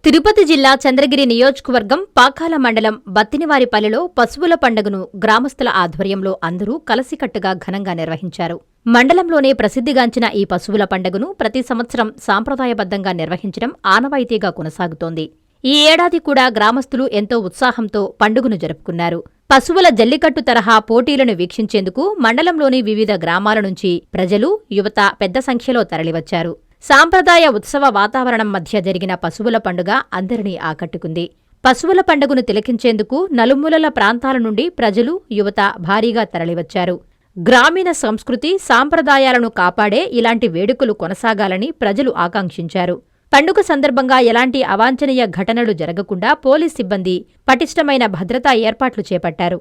తిరుపతి జిల్లా చంద్రగిరి నియోజకవర్గం పాకాల మండలం బత్తినివారిపల్లెలో పశువుల పండుగను గ్రామస్తుల ఆధ్వర్యంలో అందరూ కలసికట్టుగా ఘనంగా నిర్వహించారు. మండలంలోనే ప్రసిద్ధిగాంచిన ఈ పశువుల పండుగను ప్రతి సంవత్సరం సాంప్రదాయబద్ధంగా నిర్వహించడం ఆనవాయితీగా కొనసాగుతోంది. ఈ ఏడాది కూడా గ్రామస్తులు ఎంతో ఉత్సాహంతో పండుగను జరుపుకున్నారు. పశువుల జల్లికట్టు తరహా పోటీలను వీక్షించేందుకు మండలంలోని వివిధ గ్రామాల నుంచి ప్రజలు, యువత పెద్ద సంఖ్యలో తరలివచ్చారు. సాంప్రదాయ ఉత్సవ వాతావరణం మధ్య జరిగిన పశువుల పండుగ అందరినీ ఆకట్టుకుంది. పశువుల పండుగను తిలకించేందుకు నలుమూలల ప్రాంతాల నుండి ప్రజలు, యువత భారీగా తరలివచ్చారు. గ్రామీణ సంస్కృతి, సాంప్రదాయాలను కాపాడే ఇలాంటి వేడుకలు కొనసాగాలని ప్రజలు ఆకాంక్షించారు. పండుగ సందర్భంగా ఎలాంటి అవాంఛనీయ ఘటనలు జరగకుండా పోలీస్ సిబ్బంది పటిష్టమైన భద్రతా ఏర్పాట్లు చేపట్టారు.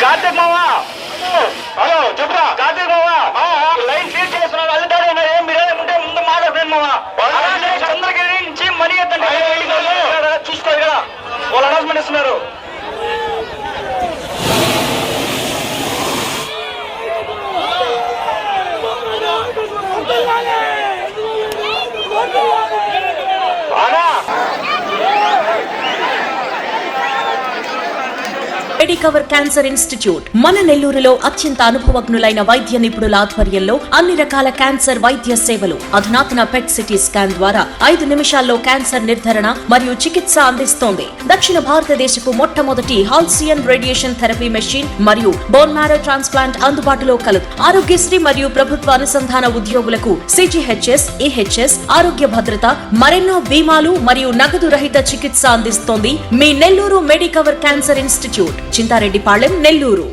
కార్తీక్ మావా, హలో చెప్పురా. కార్తీక్ మావా లైన్ క్లియర్ చేస్తున్నారు. అల్లుతారు మీరేముంటే ముందు మాట్లాడుతున్నాను మావా. చంద్రగిరి నుంచి మనీ ఎత్తండి చూసుకోవాలి కదా, వాళ్ళు అనౌన్స్మెంట్ ఇస్తున్నారు. మెడికవర్ క్యాన్సర్ ఇన్స్టిట్యూట్ మన నెల్లూరులో అత్యంత అనుభవజ్ఞులైన వైద్య నిపుణుల ఆధ్వర్యంలో అన్ని రకాల క్యాన్సర్ వైద్య సేవలు, అధునాతన పెట్ సిటీ స్కాన్ ద్వారా 5 నిమిషాల్లో క్యాన్సర్ నిర్ధారణ మరియు చికిత్స అందిస్తోంది. దక్షిణ భారతదేశపు మొట్టమొదటి హాల్సియన్ రేడియేషన్ థెరపీ మెషిన్ మరియు బోన్ మ్యారో ట్రాన్స్ప్లాంట్ అందుబాటులో కలదు. ఆరోగ్యశ్రీ మరియు ప్రభుత్వ అనుసంధాన ఉద్యోగులకు CGHS, EHS, ఆరోగ్య భద్రత, మరెన్నో బీమాలు మరియు నగదు రహిత చికిత్స అందిస్తోంది మీ Nellore Medicover cancer institute, Chintareddypalem, Nellore.